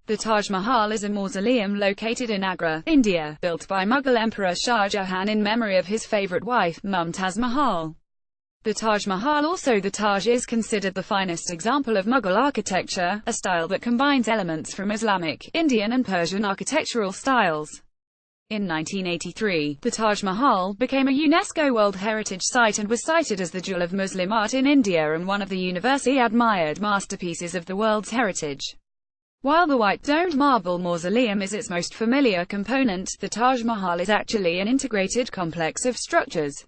The Taj Mahal is a mausoleum located in Agra, India, built by Mughal Emperor Shah Jahan in memory of his favorite wife, Mumtaz Mahal. The Taj Mahal, also the Taj, is considered the finest example of Mughal architecture, a style that combines elements from Islamic, Indian and Persian architectural styles. In 1983, the Taj Mahal became a UNESCO World Heritage Site and was cited as the jewel of Muslim art in India and one of the universally admired masterpieces of the world's heritage. While the white-domed marble mausoleum is its most familiar component, the Taj Mahal is actually an integrated complex of structures.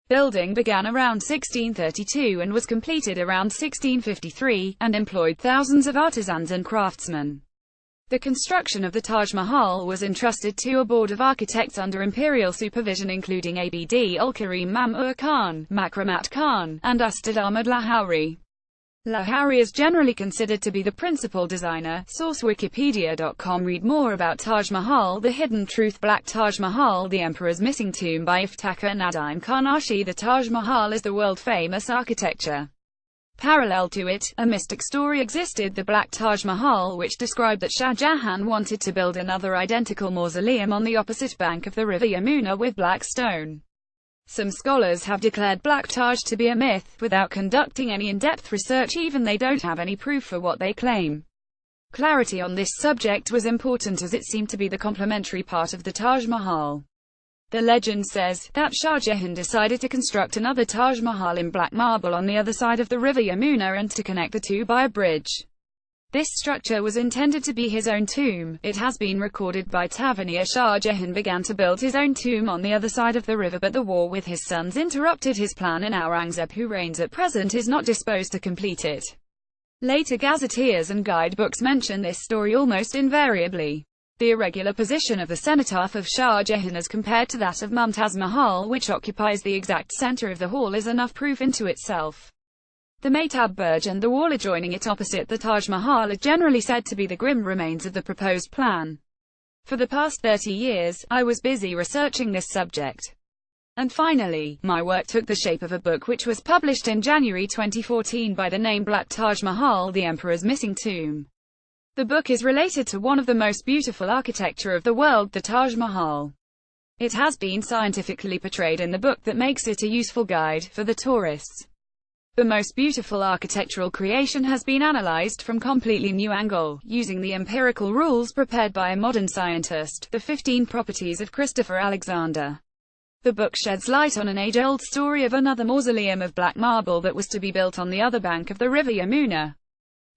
Building began around 1632 and was completed around 1653, and employed thousands of artisans and craftsmen. The construction of the Taj Mahal was entrusted to a board of architects under imperial supervision including Abd ul-Karim Mamur Khan, Makramat Khan, and Ustad Ahmad Lahori. Lahori is generally considered to be the principal designer. Source: Wikipedia.com. Read more about Taj Mahal. The Hidden Truth. Black Taj Mahal, the Emperor's Missing Tomb by Iftikhar Nadim Kanashi. The Taj Mahal is the world-famous architecture. Parallel to it, a mystic story existed, the Black Taj Mahal, which described that Shah Jahan wanted to build another identical mausoleum on the opposite bank of the river Yamuna with black stone. Some scholars have declared Black Taj to be a myth, without conducting any in-depth research. Even they don't have any proof for what they claim. Clarity on this subject was important as it seemed to be the complementary part of the Taj Mahal. The legend says that Shah Jahan decided to construct another Taj Mahal in black marble on the other side of the river Yamuna and to connect the two by a bridge. This structure was intended to be his own tomb. It has been recorded by Tavernier Shah Jahan began to build his own tomb on the other side of the river, but the war with his sons interrupted his plan and Aurangzeb, who reigns at present, is not disposed to complete it. Later gazetteers and guidebooks mention this story almost invariably. The irregular position of the cenotaph of Shah Jahan as compared to that of Mumtaz Mahal, which occupies the exact center of the hall, is enough proof into itself. The Mehtab Burj and the wall adjoining it opposite the Taj Mahal are generally said to be the grim remains of the proposed plan. For the past 30 years, I was busy researching this subject. And finally, my work took the shape of a book which was published in January 2014 by the name Black Taj Mahal, the Emperor's Missing Tomb. The book is related to one of the most beautiful architecture of the world, the Taj Mahal. It has been scientifically portrayed in the book that makes it a useful guide for the tourists. The most beautiful architectural creation has been analyzed from completely new angle, using the empirical rules prepared by a modern scientist, the 15 properties of Christopher Alexander. The book sheds light on an age-old story of another mausoleum of black marble that was to be built on the other bank of the river Yamuna.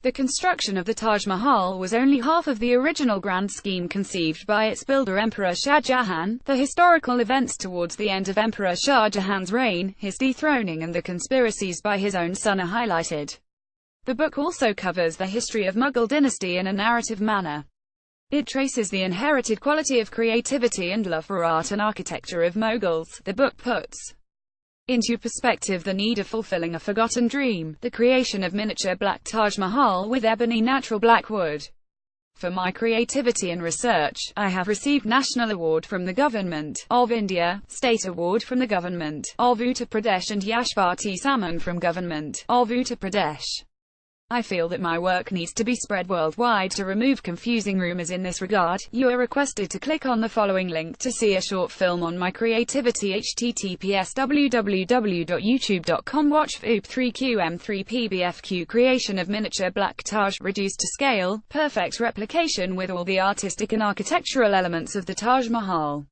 The construction of the Taj Mahal was only half of the original grand scheme conceived by its builder Emperor Shah Jahan. The historical events towards the end of Emperor Shah Jahan's reign, his dethroning and the conspiracies by his own son are highlighted. The book also covers the history of Mughal dynasty in a narrative manner. It traces the inherited quality of creativity and love for art and architecture of Mughals. The book puts into perspective the need of fulfilling a forgotten dream, the creation of miniature Black Taj Mahal with ebony natural black wood. For my creativity and research, I have received National Award from the Government of India, State Award from the Government of Uttar Pradesh and Yashpati Samman from Government of Uttar Pradesh. I feel that my work needs to be spread worldwide. To remove confusing rumors in this regard, you are requested to click on the following link to see a short film on my creativity. https://www.youtube.com. Watch OOP3QM3PBFQ creation of miniature Black Taj, reduced to scale, perfect replication with all the artistic and architectural elements of the Taj Mahal.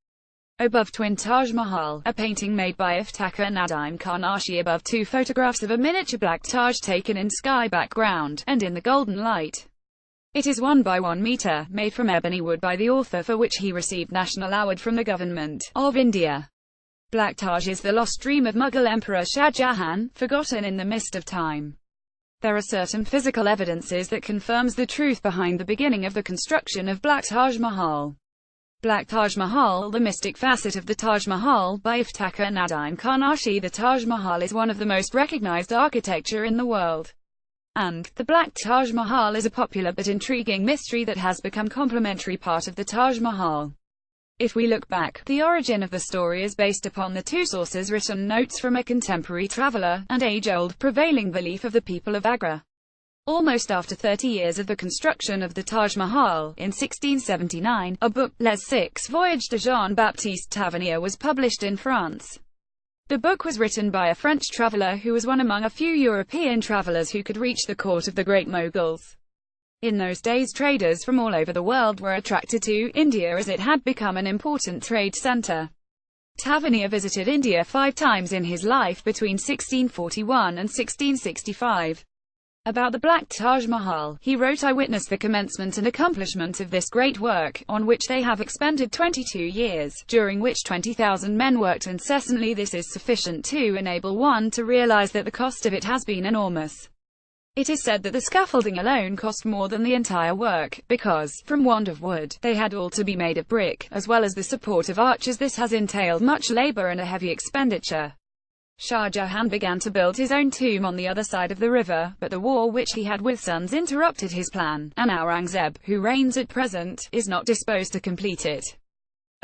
Above Twin Taj Mahal, a painting made by Iftikhar Nadim Kanashi. Above, two photographs of a miniature Black Taj taken in sky background, and in the golden light. It is 1 by 1 meter, made from ebony wood by the author, for which he received National Award from the Government of India. Black Taj is the lost dream of Mughal Emperor Shah Jahan, forgotten in the mist of time. There are certain physical evidences that confirms the truth behind the beginning of the construction of Black Taj Mahal. Black Taj Mahal, the mystic facet of the Taj Mahal, by Iftikhar Nadim Kanashi. The Taj Mahal is one of the most recognized architecture in the world. And the Black Taj Mahal is a popular but intriguing mystery that has become complementary part of the Taj Mahal. If we look back, the origin of the story is based upon the two sources written notes from a contemporary traveler, and age-old prevailing belief of the people of Agra. Almost after 30 years of the construction of the Taj Mahal, in 1679, a book, Les Six Voyages de Jean-Baptiste Tavernier, was published in France. The book was written by a French traveller who was one among a few European travellers who could reach the court of the great Mughals. In those days, traders from all over the world were attracted to India as it had become an important trade centre. Tavernier visited India 5 times in his life between 1641 and 1665. About the Black Taj Mahal, he wrote, "I witnessed the commencement and accomplishment of this great work, on which they have expended 22 years, during which 20,000 men worked incessantly. This is sufficient to enable one to realize that the cost of it has been enormous. It is said that the scaffolding alone cost more than the entire work, because, from want of wood, they had all to be made of brick, as well as the support of arches. This has entailed much labor and a heavy expenditure." Shah Jahan began to build his own tomb on the other side of the river, but the war which he had with sons interrupted his plan, and Aurangzeb, who reigns at present, is not disposed to complete it.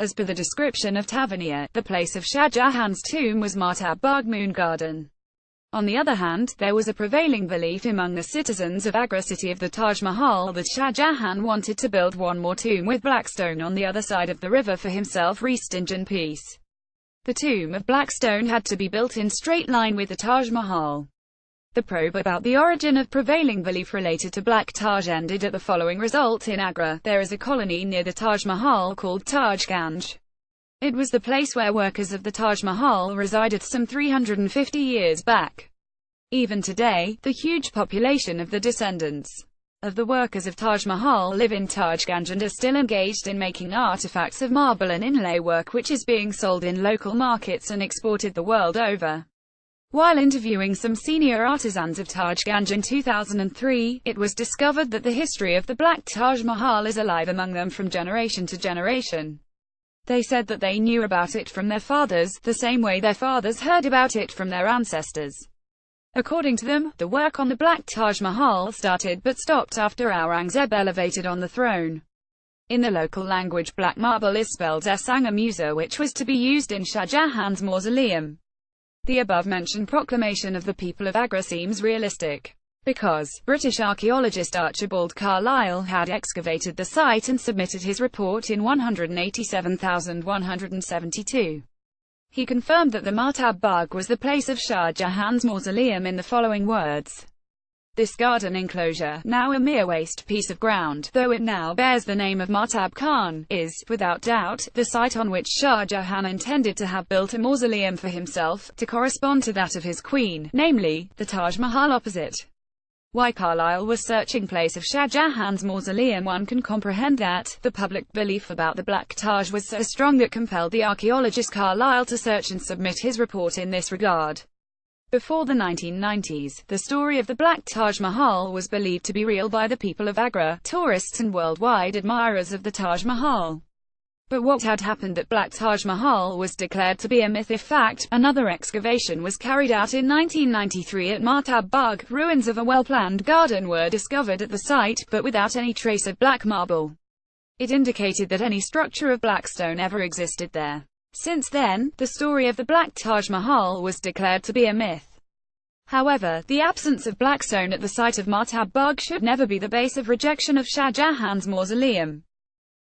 As per the description of Tavernier, the place of Shah Jahan's tomb was Mahtab Bagh Moon Garden. On the other hand, there was a prevailing belief among the citizens of Agra city of the Taj Mahal that Shah Jahan wanted to build one more tomb with black stone on the other side of the river for himself, resting in peace. The tomb of black stone had to be built in straight line with the Taj Mahal. The probe about the origin of prevailing belief related to Black Taj ended at the following result. In Agra, there is a colony near the Taj Mahal called Taj Ganj. It was the place where workers of the Taj Mahal resided some 350 years back. Even today, the huge population of the descendants of the workers of Taj Mahal live in Taj Ganj and are still engaged in making artifacts of marble and inlay work which is being sold in local markets and exported the world over. While interviewing some senior artisans of Taj Ganj in 2003, it was discovered that the history of the Black Taj Mahal is alive among them from generation to generation. They said that they knew about it from their fathers, the same way their fathers heard about it from their ancestors. According to them, the work on the Black Taj Mahal started but stopped after Aurangzeb elevated on the throne. In the local language, black marble is spelled Sangamusa, which was to be used in Shah Jahan's mausoleum. The above-mentioned proclamation of the people of Agra seems realistic, because British archaeologist Archibald Carlyle had excavated the site and submitted his report in 187,172. He confirmed that the Mahtab Bagh was the place of Shah Jahan's mausoleum in the following words: "This garden enclosure, now a mere waste piece of ground, though it now bears the name of Mahtab Khan, is, without doubt, the site on which Shah Jahan intended to have built a mausoleum for himself, to correspond to that of his queen, namely, the Taj Mahal opposite." Why Carlyle was searching place of Shah Jahan's mausoleum, one can comprehend that the public belief about the Black Taj was so strong that compelled the archaeologist Carlyle to search and submit his report in this regard. Before the 1990s, the story of the Black Taj Mahal was believed to be real by the people of Agra, tourists and worldwide admirers of the Taj Mahal. But what had happened at Black Taj Mahal was declared to be a myth if fact. Another excavation was carried out in 1993 at Mahtab Bagh. Ruins of a well-planned garden were discovered at the site, but without any trace of black marble. It indicated that any structure of black stone ever existed there. Since then, the story of the Black Taj Mahal was declared to be a myth. However, the absence of black stone at the site of Mahtab Bagh should never be the base of rejection of Shah Jahan's mausoleum.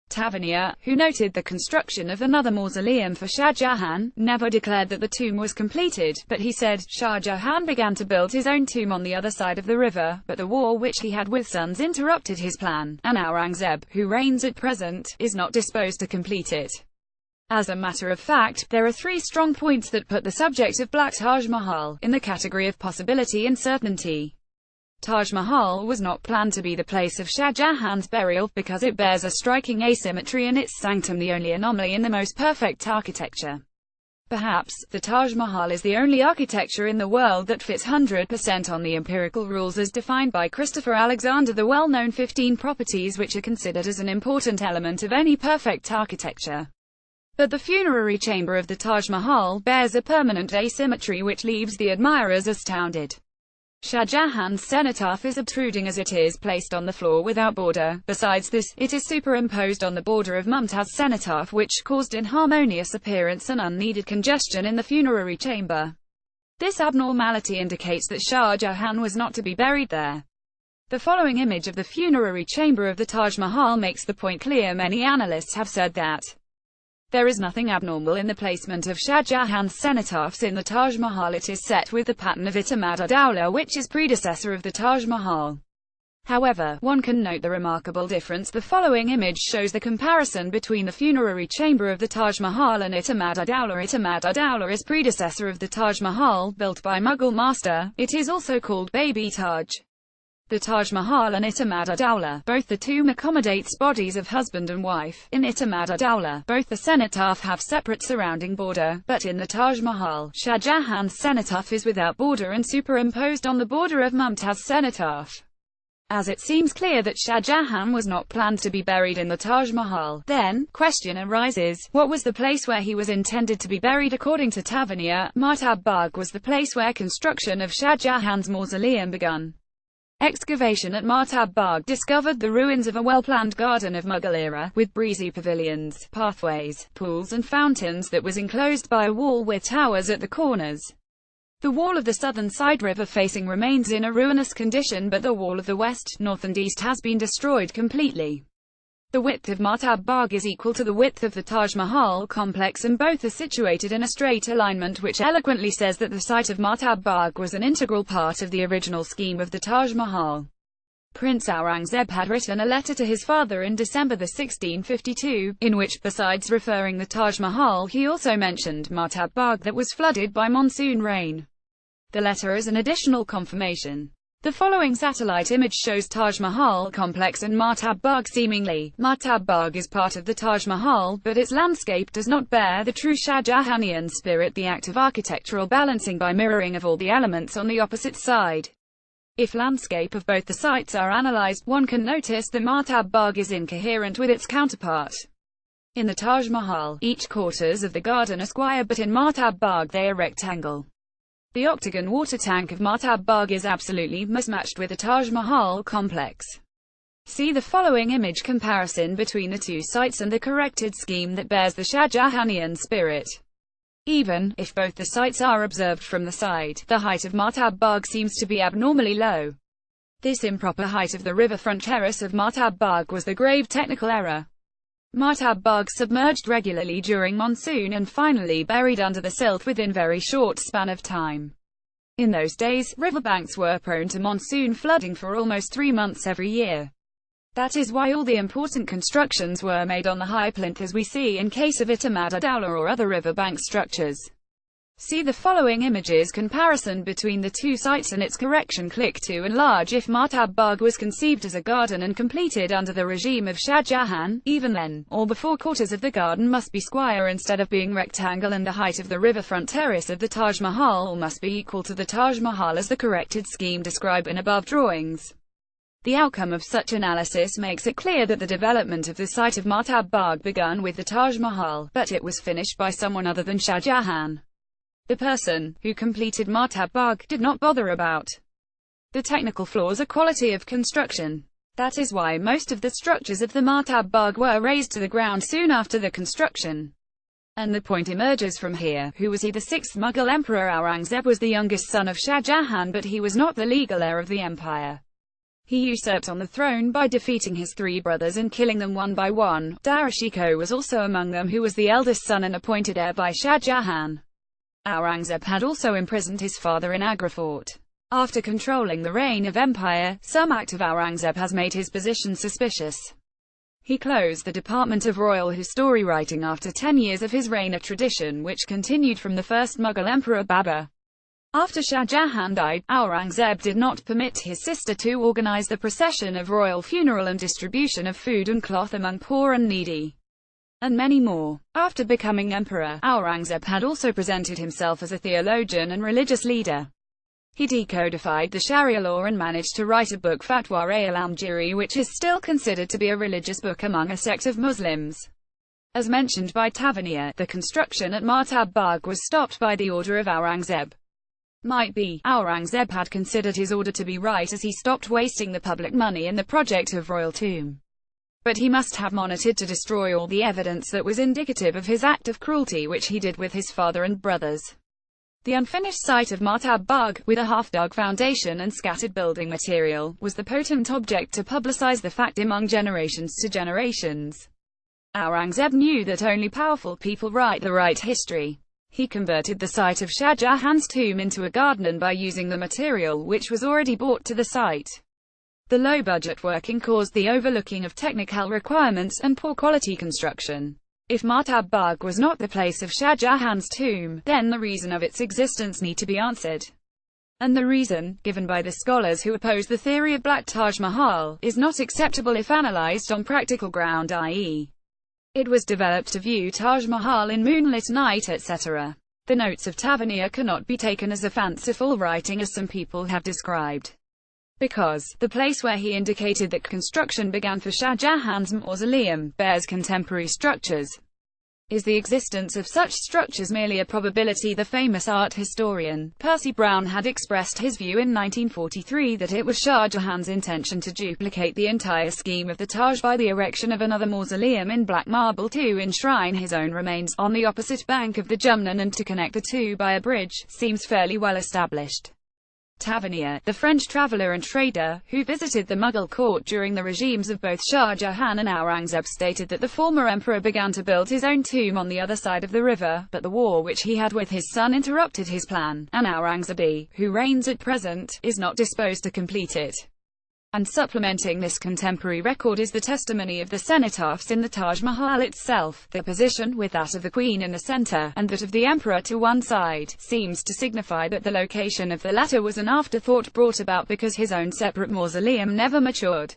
Tavernier, who noted the construction of another mausoleum for Shah Jahan, never declared that the tomb was completed, but he said, Shah Jahan began to build his own tomb on the other side of the river, but the war which he had with sons interrupted his plan, and Aurangzeb, who reigns at present, is not disposed to complete it. As a matter of fact, there are 3 strong points that put the subject of Black Taj Mahal in the category of possibility and certainty. Taj Mahal was not planned to be the place of Shah Jahan's burial, because it bears a striking asymmetry in its sanctum, the only anomaly in the most perfect architecture. Perhaps, the Taj Mahal is the only architecture in the world that fits 100% on the empirical rules as defined by Christopher Alexander, the well-known 15 properties which are considered as an important element of any perfect architecture. But the funerary chamber of the Taj Mahal bears a permanent asymmetry which leaves the admirers astounded. Shah Jahan's cenotaph is obtruding as it is placed on the floor without border. Besides this, it is superimposed on the border of Mumtaz's cenotaph, which caused inharmonious appearance and unneeded congestion in the funerary chamber. This abnormality indicates that Shah Jahan was not to be buried there. The following image of the funerary chamber of the Taj Mahal makes the point clear. Many analysts have said that there is nothing abnormal in the placement of Shah Jahan's cenotaphs in the Taj Mahal. It is set with the pattern of Itamad-ud-Dawla, which is predecessor of the Taj Mahal. However, one can note the remarkable difference. The following image shows the comparison between the funerary chamber of the Taj Mahal and Itamad-ud-Dawla. Itamad-ud-Dawla is predecessor of the Taj Mahal, built by Mughal master. It is also called Baby Taj. The Taj Mahal and Itamad-ud-Dawla, both the tomb accommodates bodies of husband and wife. In Itamad-ud-Dawla, both the cenotaph have separate surrounding border, but in the Taj Mahal, Shah Jahan's cenotaph is without border and superimposed on the border of Mumtaz's cenotaph. As it seems clear that Shah Jahan was not planned to be buried in the Taj Mahal, then, question arises, what was the place where he was intended to be buried? According to Tavernier, Martab Bagh was the place where construction of Shah Jahan's mausoleum begun. Excavation at Martab Bagh discovered the ruins of a well-planned garden of Mughal era, with breezy pavilions, pathways, pools and fountains that was enclosed by a wall with towers at the corners. The wall of the southern side river-facing remains in a ruinous condition, but the wall of the west, north and east has been destroyed completely. The width of Martab Bagh is equal to the width of the Taj Mahal complex, and both are situated in a straight alignment, which eloquently says that the site of Martab Bagh was an integral part of the original scheme of the Taj Mahal. Prince Aurangzeb had written a letter to his father in December 1652, in which, besides referring the Taj Mahal, he also mentioned Martab Bagh that was flooded by monsoon rain. The letter is an additional confirmation. The following satellite image shows Taj Mahal complex and Martab Bagh. Seemingly, Martab Bagh is part of the Taj Mahal, but its landscape does not bear the true Shah Jahanian spirit, the act of architectural balancing by mirroring of all the elements on the opposite side. If landscape of both the sites are analyzed, one can notice that Martab Bagh is incoherent with its counterpart. In the Taj Mahal, each quarters of the garden are square, but in Martab Bagh they are rectangle. The octagon water tank of Martab Bagh is absolutely mismatched with the Taj Mahal complex. See the following image comparison between the two sites and the corrected scheme that bears the Shah Jahanian spirit. Even if both the sites are observed from the side, the height of Martab Bagh seems to be abnormally low. This improper height of the riverfront terrace of Martab Bagh was the grave technical error. Martab Bagh submerged regularly during monsoon and finally buried under the silt within very short span of time. In those days, riverbanks were prone to monsoon flooding for almost 3 months every year. That is why all the important constructions were made on the high plinth, as we see in case of Itamad-ud-Dawla or other riverbank structures. See the following images comparison between the two sites and its correction. Click to enlarge. If Martab Bagh was conceived as a garden and completed under the regime of Shah Jahan, even then, all the four quarters of the garden must be square instead of being rectangle, and the height of the riverfront terrace of the Taj Mahal must be equal to the Taj Mahal as the corrected scheme described in above drawings. The outcome of such analysis makes it clear that the development of the site of Martab Bagh began with the Taj Mahal, but it was finished by someone other than Shah Jahan. The person who completed Martab Bagh did not bother about the technical flaws or quality of construction. That is why most of the structures of the Martab Bagh were razed to the ground soon after the construction. And the point emerges from here: who was he? The sixth Mughal emperor Aurangzeb was the youngest son of Shah Jahan, but he was not the legal heir of the empire. He usurped on the throne by defeating his 3 brothers and killing them one by one. Dara Shikoh was also among them, who was the eldest son and appointed heir by Shah Jahan. Aurangzeb had also imprisoned his father in Agra fort. After controlling the reign of empire, some act of Aurangzeb has made his position suspicious. He closed the department of royal history writing after 10 years of his reign, a tradition which continued from the first Mughal emperor Babur. After Shah Jahan died, Aurangzeb did not permit his sister to organize the procession of royal funeral and distribution of food and cloth among poor and needy, and many more. After becoming emperor, Aurangzeb had also presented himself as a theologian and religious leader. He decodified the Sharia law and managed to write a book, Fatwa al-Amjiri, which is still considered to be a religious book among a sect of Muslims. As mentioned by Tavernier, the construction at Martab Bagh was stopped by the order of Aurangzeb. Might be, Aurangzeb had considered his order to be right, as he stopped wasting the public money in the project of royal tomb. But he must have monitored to destroy all the evidence that was indicative of his act of cruelty, which he did with his father and brothers. The unfinished site of Mahtab Bagh, with a half-dug foundation and scattered building material, was the potent object to publicize the fact among generations to generations. Aurangzeb knew that only powerful people write the right history. He converted the site of Shah Jahan's tomb into a garden by using the material which was already brought to the site. The low-budget working caused the overlooking of technical requirements and poor quality construction. If Mahtab Bagh was not the place of Shah Jahan's tomb, then the reason of its existence need to be answered. And the reason, given by the scholars who oppose the theory of Black Taj Mahal, is not acceptable if analyzed on practical ground, i.e. it was developed to view Taj Mahal in moonlit night, etc. The notes of Tavernier cannot be taken as a fanciful writing as some people have described. Because the place where he indicated that construction began for Shah Jahan's mausoleum bears contemporary structures. Is the existence of such structures merely a probability? The famous art historian, Percy Brown, had expressed his view in 1943 that it was Shah Jahan's intention to duplicate the entire scheme of the Taj by the erection of another mausoleum in black marble to enshrine his own remains on the opposite bank of the Jumna and to connect the two by a bridge, seems fairly well established. Tavernier, the French traveller and trader, who visited the Mughal court during the regimes of both Shah Jahan and Aurangzeb, stated that the former emperor began to build his own tomb on the other side of the river, but the war which he had with his son interrupted his plan, and Aurangzeb, who reigns at present, is not disposed to complete it. And supplementing this contemporary record is the testimony of the cenotaphs in the Taj Mahal itself. The position, with that of the queen in the center, and that of the emperor to one side, seems to signify that the location of the latter was an afterthought brought about because his own separate mausoleum never matured.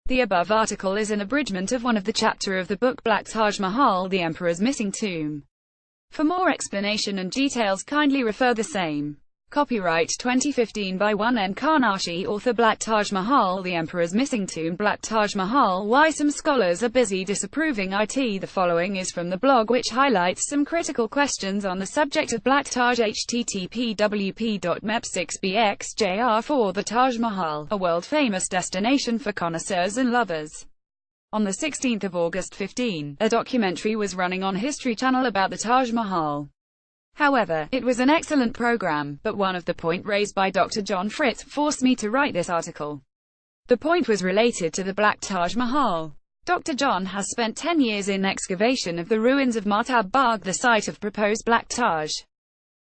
The above article is an abridgment of one of the chapter of the book Black Taj Mahal, the Emperor's Missing Tomb. For more explanation and details, kindly refer the same. Copyright 2015 by 1N Karnashi. Author Black Taj Mahal, the Emperor's Missing Tomb. Black Taj Mahal. Why some scholars are busy disapproving it. The following is from the blog which highlights some critical questions on the subject of Black Taj. http://wp.mep6bxjr4 The Taj Mahal, a world-famous destination for connoisseurs and lovers. On the 16th of August 15, a documentary was running on History Channel about the Taj Mahal. However, it was an excellent program, but one of the point raised by Dr. John Fritz forced me to write this article. The point was related to the Black Taj Mahal. Dr. John has spent 10 years in excavation of the ruins of Mahtab Bagh, the site of proposed Black Taj.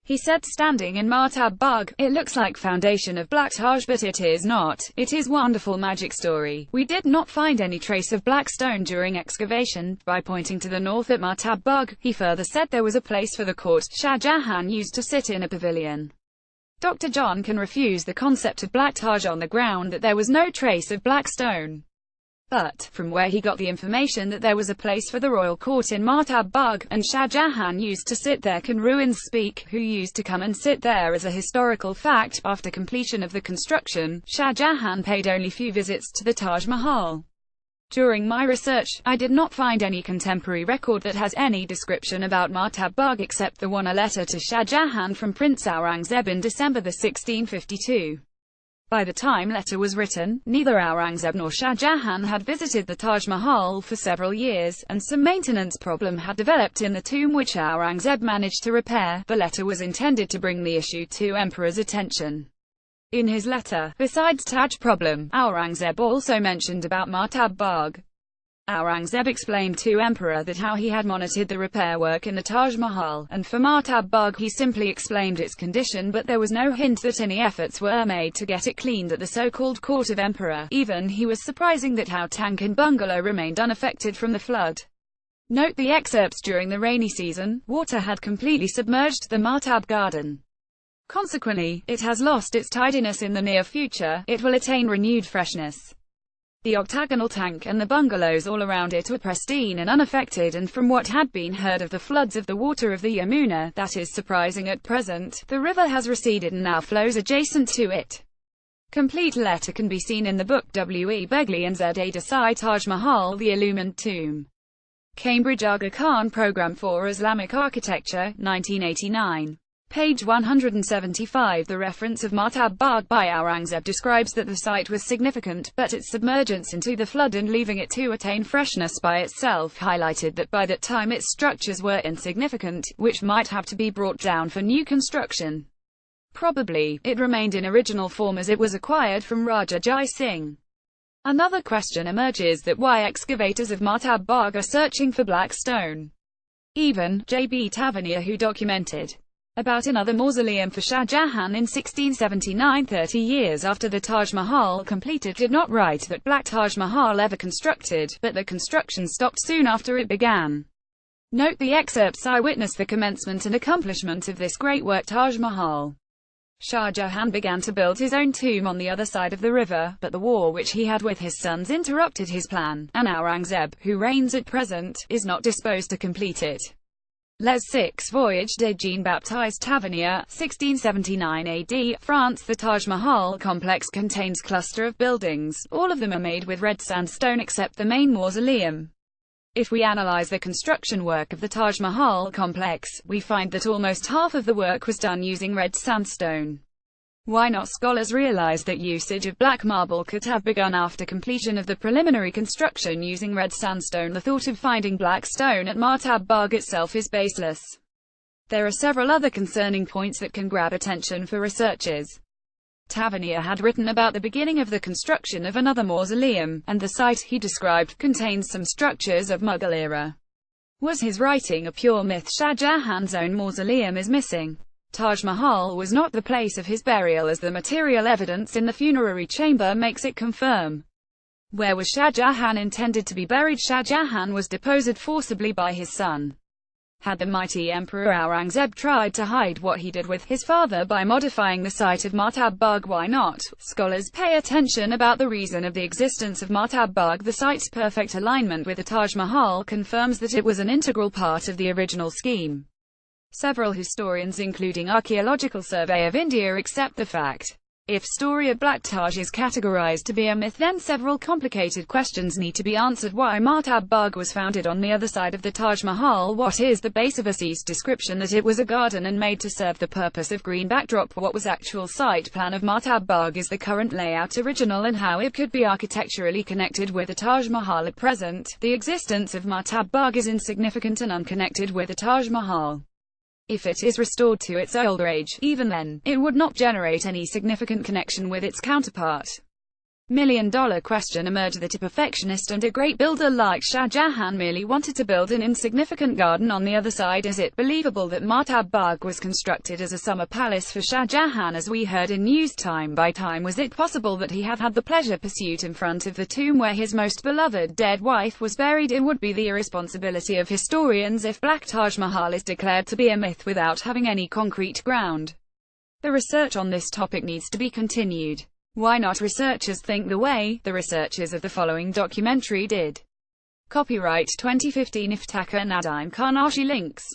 He said, standing in Mahtab Bagh, it looks like foundation of Black Taj, but it is not. It is wonderful magic story. We did not find any trace of black stone during excavation. By pointing to the north at Mahtab Bagh, he further said there was a place for the court Shah Jahan used to sit in a pavilion. Dr. John can refuse the concept of Black Taj on the ground that there was no trace of black stone. But, from where he got the information that there was a place for the royal court in Mahtab Bagh, and Shah Jahan used to sit there, can ruins speak? Who used to come and sit there as a historical fact? After completion of the construction, Shah Jahan paid only few visits to the Taj Mahal. During my research, I did not find any contemporary record that has any description about Mahtab Bagh except the one, a letter to Shah Jahan from Prince Aurangzeb in December 1652. By the time letter was written, neither Aurangzeb nor Shah Jahan had visited the Taj Mahal for several years, and some maintenance problem had developed in the tomb which Aurangzeb managed to repair. The letter was intended to bring the issue to Emperor's attention. In his letter, besides Taj problem, Aurangzeb also mentioned about Mahtab Bagh. Aurangzeb explained to Emperor that how he had monitored the repair work in the Taj Mahal, and for Mahtab Bagh he simply explained its condition, but there was no hint that any efforts were made to get it cleaned at the so-called court of Emperor. Even he was surprising that how tank and bungalow remained unaffected from the flood. Note the excerpts: during the rainy season, water had completely submerged the Mahtab garden. Consequently, it has lost its tidiness. In the near future, it will attain renewed freshness. The octagonal tank and the bungalows all around it were pristine and unaffected, and from what had been heard of the floods of the water of the Yamuna, that is surprising at present. The river has receded and now flows adjacent to it. Complete letter can be seen in the book W. E. Begley and Z. A. Desai, Taj Mahal, the Illumined Tomb. Cambridge Aga Khan Program for Islamic Architecture, 1989. Page 175. The reference of Mahtab Bagh by Aurangzeb describes that the site was significant, but its submergence into the flood and leaving it to attain freshness by itself highlighted that by that time its structures were insignificant, which might have to be brought down for new construction. Probably, it remained in original form as it was acquired from Raja Jai Singh. Another question emerges that why excavators of Mahtab Bagh are searching for black stone. Even J.B. Tavernier, who documented about another mausoleum for Shah Jahan in 1679, 30 years after the Taj Mahal completed, did not write that Black Taj Mahal ever constructed, but the construction stopped soon after it began. Note the excerpts: eyewitness the commencement and accomplishment of this great work Taj Mahal. Shah Jahan began to build his own tomb on the other side of the river, but the war which he had with his sons interrupted his plan, and Aurangzeb, who reigns at present, is not disposed to complete it. Les 6 Voyage de Jean-Baptiste Tavernier, 1679 AD, France. The Taj Mahal complex contains cluster of buildings. All of them are made with red sandstone except the main mausoleum. If we analyze the construction work of the Taj Mahal complex, we find that almost half of the work was done using red sandstone. Why not? Scholars realized that usage of black marble could have begun after completion of the preliminary construction using red sandstone. The thought of finding black stone at Mahtab Bagh itself is baseless. There are several other concerning points that can grab attention for researchers. Tavernier had written about the beginning of the construction of another mausoleum, and the site he described contains some structures of Mughal era. Was his writing a pure myth? Shah Jahan's own mausoleum is missing. Taj Mahal was not the place of his burial, as the material evidence in the funerary chamber makes it confirm. Where was Shah Jahan intended to be buried? Shah Jahan was deposed forcibly by his son. Had the mighty Emperor Aurangzeb tried to hide what he did with his father by modifying the site of Mahtab Bagh? Why not? Scholars pay attention about the reason of the existence of Mahtab Bagh. The site's perfect alignment with the Taj Mahal confirms that it was an integral part of the original scheme. Several historians, including Archaeological Survey of India, accept the fact. If story of Black Taj is categorized to be a myth, then several complicated questions need to be answered. Why Mahtab Bagh was founded on the other side of the Taj Mahal? What is the base of Assis' description that it was a garden and made to serve the purpose of green backdrop? What was actual site plan of Mahtab Bagh? Is the current layout original, and how it could be architecturally connected with the Taj Mahal at present? The existence of Mahtab Bagh is insignificant and unconnected with the Taj Mahal. If it is restored to its older age, even then, it would not generate any significant connection with its counterpart. Million-dollar question emerged that a perfectionist and a great builder like Shah Jahan merely wanted to build an insignificant garden on the other side. Is it believable that Mahtab Bagh was constructed as a summer palace for Shah Jahan, as we heard in news time by time? Was it possible that he had the pleasure pursuit in front of the tomb where his most beloved dead wife was buried? It would be the irresponsibility of historians if Black Taj Mahal is declared to be a myth without having any concrete ground. The research on this topic needs to be continued. Why not researchers think the way the researchers of the following documentary did? Copyright 2015 Iftkhar Nadim Khan Arshi links.